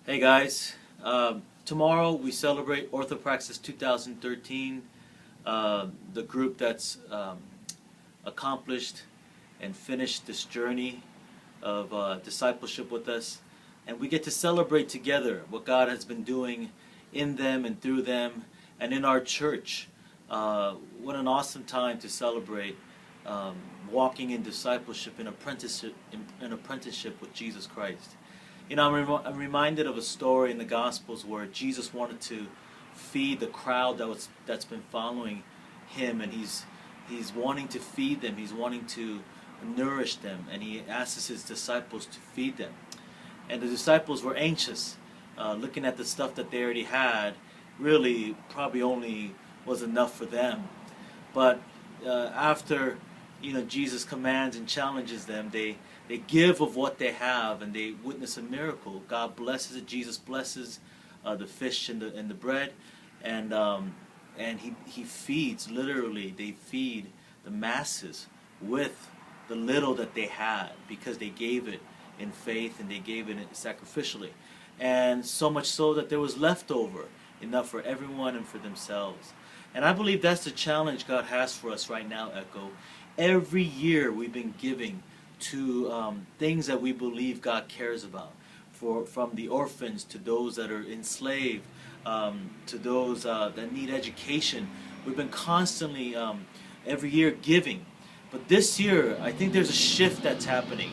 Hey guys, tomorrow we celebrate Ortho 2013, the group that's accomplished and finished this journey of discipleship with us. And we get to celebrate together what God has been doing in them and through them and in our church. What an awesome time to celebrate walking in discipleship and apprenticeship with Jesus Christ. You know, I'm reminded of a story in the Gospels where Jesus wanted to feed the crowd that's been following him, and he's wanting to feed them. He's wanting to nourish them, and he asks his disciples to feed them. And the disciples were anxious, looking at the stuff that they already had. Really, probably only was enough for them. But after Jesus commands and challenges them, they give of what they have, and they witness a miracle. God blesses it. Jesus blesses the fish and the bread, and he feeds. Literally, they feed the masses with the little that they had, because they gave it in faith and they gave it sacrificially, and so much so that there was leftover, enough for everyone and for themselves. And I believe that's the challenge God has for us right now, Echo. Every year we've been giving to things that we believe God cares about, from the orphans to those that are enslaved, to those that need education. We've been constantly, every year, giving. But this year, I think there's a shift that's happening.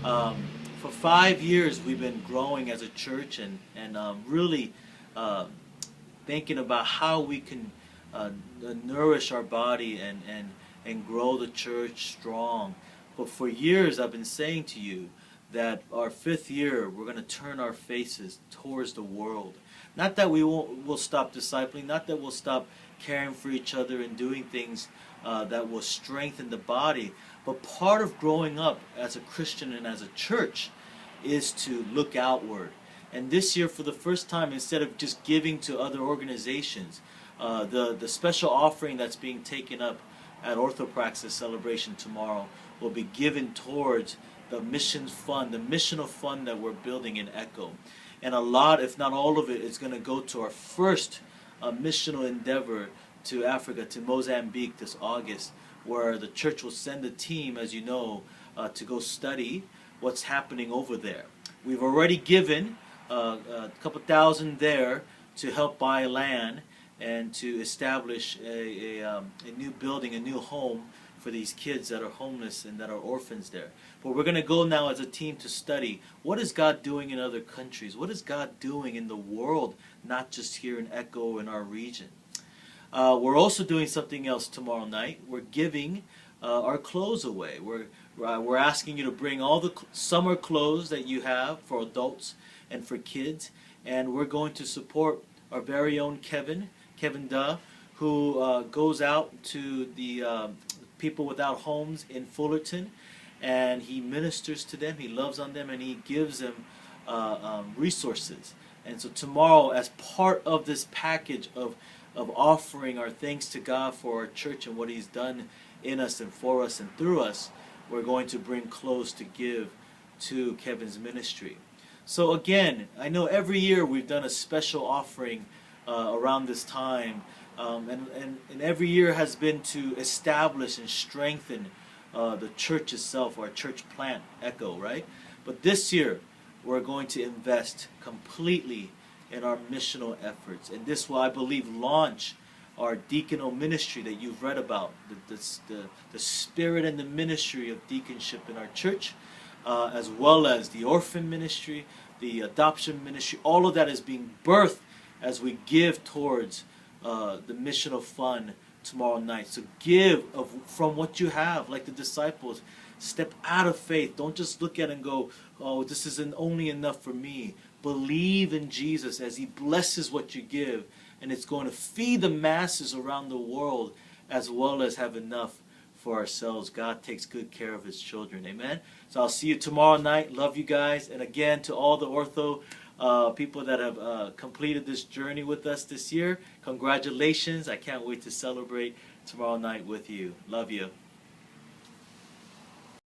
For 5 years, we've been growing as a church and really thinking about how we can nourish our body and grow the church strong. But for years I've been saying to you that our 5th year we're going to turn our faces towards the world. Not that we'll stop discipling, not that we'll stop caring for each other and doing things that will strengthen the body, but part of growing up as a Christian and as a church is to look outward. And this year, for the first time, instead of just giving to other organizations, the special offering that's being taken up at Orthopraxis celebration tomorrow will be given towards the missions fund, the missional fund that we're building in Echo. And a lot, if not all of it, is going to go to our first missional endeavor to Africa, to Mozambique this August, where the church will send a team, as you know, to go study what's happening over there. We've already given a couple thousand there to help buy land and to establish a new building, a new home for these kids that are homeless and that are orphans there. But we're going to go now as a team to study, what is God doing in other countries? What is God doing in the world, not just here in Echo in our region? We're also doing something else tomorrow night. We're giving our clothes away. We're asking you to bring all the summer clothes that you have for adults and for kids, and we're going to support our very own Kevin Duh, who goes out to the people without homes in Fullerton, and he ministers to them, he loves on them, and he gives them resources. And so tomorrow, as part of this package of offering our thanks to God for our church and what he's done in us and for us and through us, we're going to bring clothes to give to Kevin's ministry. So again, I know every year we've done a special offering around this time, and every year has been to establish and strengthen the church itself, our church plant, Echo, right? But this year, we're going to invest completely in our missional efforts, and this will, I believe, launch our deaconal ministry that you've read about, the spirit and the ministry of deaconship in our church, as well as the orphan ministry, the adoption ministry. All of that is being birthed as we give towards the missional fund tomorrow night. So give from what you have, like the disciples. Step out of faith. Don't just look at it and go, oh, this isn't only enough for me. Believe in Jesus as he blesses what you give, and it's going to feed the masses around the world, as well as have enough for ourselves. God takes good care of his children. Amen? So I'll see you tomorrow night. Love you guys. And again, to all the Ortho people that have completed this journey with us this year, congratulations. I can't wait to celebrate tomorrow night with you. Love you.